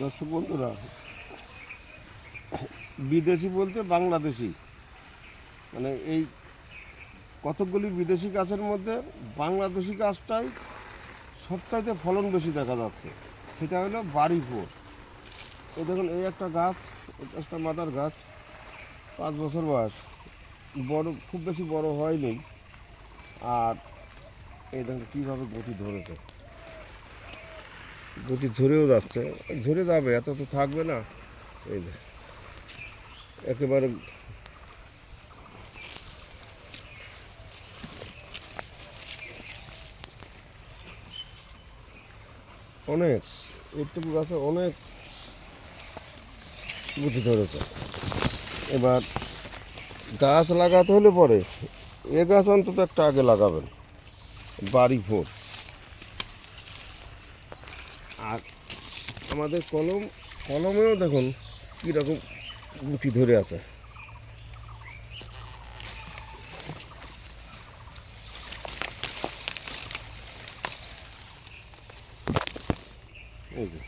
দর্শক বন্ধুরা, বিদেশি বলতে বাংলাদেশি, মানে এই কতকগুলি বিদেশি গাছের মধ্যে বাংলাদেশি গাছটাই সবচাইতে ফলন বেশি দেখা যাচ্ছে। সেটা হলো বাড়ি ফোর। এই দেখুন, এই একটা গাছ, একটা মাদার গাছ, 5 বছর বয়স, বড় খুব বেশি বড় হয়নি। আর এই দেখুন কীভাবে গতি ধরেছে, গতি ঝরেও যাচ্ছে, ঝরে যাবে, এত তো থাকবে না। এই যে একেবারে অনেক, এইটুকু গাছে অনেক গুটি ধরেছে। এবার গাছ লাগাতে হলে পরে এ গাছ অন্তত একটা আগে লাগাবেন, বাড়ি ফোর। আর আমাদের কলমেও দেখুন কীরকম গুটি ধরে আছে। এই যে,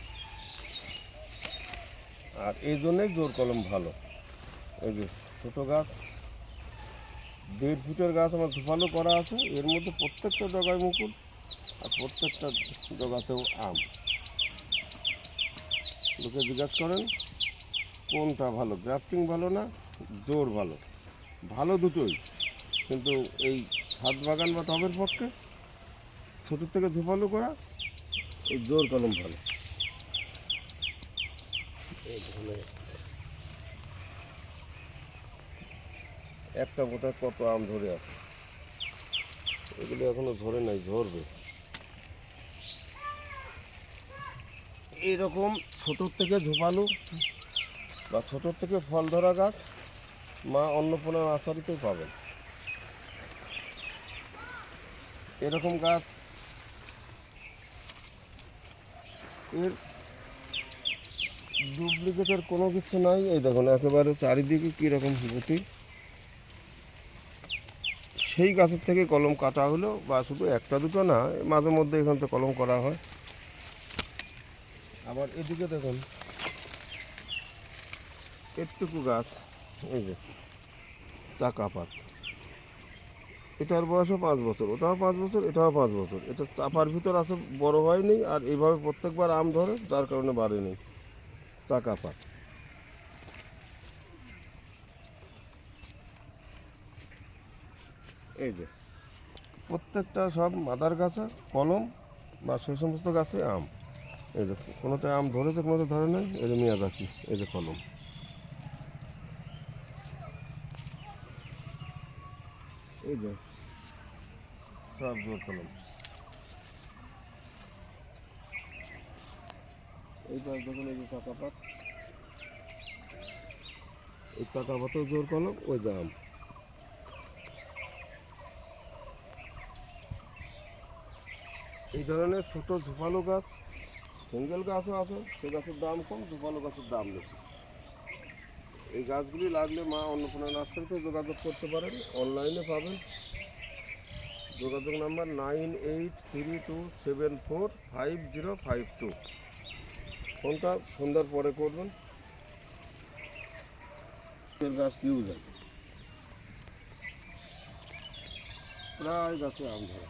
আর এই জন্যই জোর কলম ভালো। এই যে ছোটো গাছ, 1.5 ফুটের গাছ আমার ঝোপালো করা আছে, এর মধ্যে প্রত্যেকটা ডগায় মুকুল, আর প্রত্যেকটা ডগাতেও আম। লোকে জিজ্ঞাসা করেন কোনটা ভালো, গ্রাফটিং ভালো না জোর ভালো? ভালো দুটোই, কিন্তু এই ছাদ বাগান বা টবের পক্ষে ছোটোর থেকে ঝোপালো করা এই জোর কলম ভালো। এখানে একটা বোটায় কত আম ধরে আছে, এগুলো এখনো ধরে নাই, ধরবে। এইরকম ছোটোর থেকে ঝোপালো বা ছোটোর থেকে ফল ধরা গাছ মা অন্নপূর্ণা নার্সারিতেই পাবেন। এরকম গাছ এর ডুপ্লিকেটের কোনো কিছু নাই। এই দেখুন একেবারে চারিদিকে কীরকম গুটি, সেই গাছের থেকে কলম কাটা হলো, বা শুধু একটা দুটো না, মাঝে মধ্যে এখান থেকে কলম করা হয়। আবার এদিকে দেখুন একটুকু গাছ, এই যে চাকা পাত, এটার বয়সও 5 বছর, ওটাও 5 বছর, এটাও 5 বছর। এটা চাপার ভিতর আছে, বড় হয়নি, আর এইভাবে প্রত্যেকবার আম ধরে, যার কারণে বাড়েনি। চাকা পাত। এই যে প্রত্যেকটা সব মাদার গাছে কলম, বা সেই সমস্ত গাছে আম। এই যে কোনোটায় আম ধরেছে, কোনোটা ধরে নাই। এই যে মিয়াজাকি, এই যে কলম, এই যে সব জোর কলম। এই গাছ দেখুন, এই যে চাকাপাত, এই চাকাপাতেও জোর কলম, ওই যে আম। এই ধরনের ছোটো ঝোপালো গাছ, সিঙ্গেল গাছও আছে, সে গাছের দাম কম, ঝোপালো গাছের দাম বেশি। এই গাছগুলি লাগলে মা অন্নপূর্ণা নার্সারিতে যোগাযোগ করতে পারেন, অনলাইনে পাবেন। যোগাযোগ নাম্বার 9832745052। ফোনটা সন্ধ্যার পরে করবেন। গাছ কিউ যায়, প্রায় গাছে আম ধরা।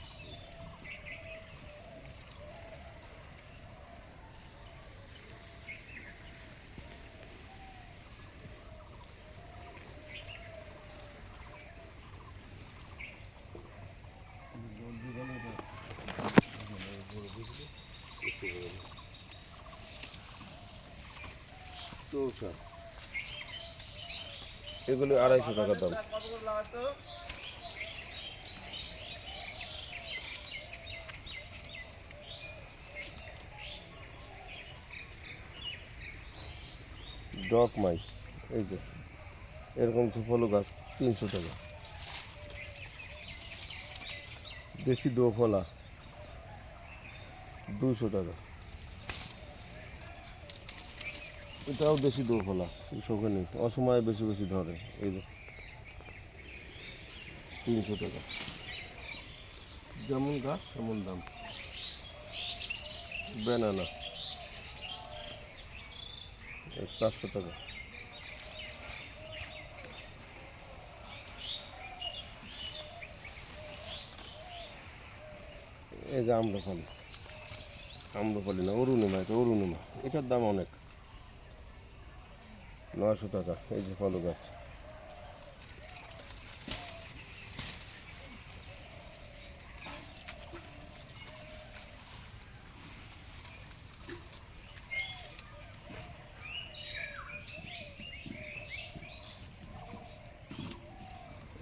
চৌষা, এগুলি 250 টাকা দাম। ডক মাই, এই যে এরকম ঝোপালো গাছ 300 টাকা। দেশি দোফলা 200 টাকা। এটাও দেশি দোফলা, শোকেনি, অসময়ে বেশি বেশি ধরে। এই যে 300 টাকা। যেমন গাছ তেমন দাম। ব্যানানা 400 টাকা। এই যে আম্রপালি, আম্রপালি না অরুণিমা, এটা অরুণিমা, এটার দাম অনেক, 900 টাকা। এই যে ফল গাছ,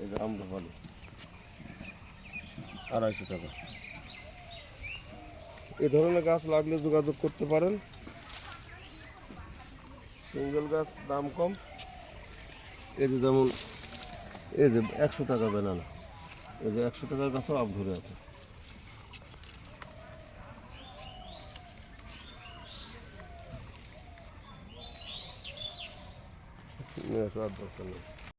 এই যে আম্রপালি 250 টাকা। এই ধরনের গাছ লাগলে যোগাযোগ করতে পারেন। সিঙ্গেল গাছ দাম কম। এই যে যেমন এই যে 100 টাকা বেনানা, এই যে 100 টাকার গাছও আম ধরে আছে। নিয়ে আসো, আর দরকার নেই।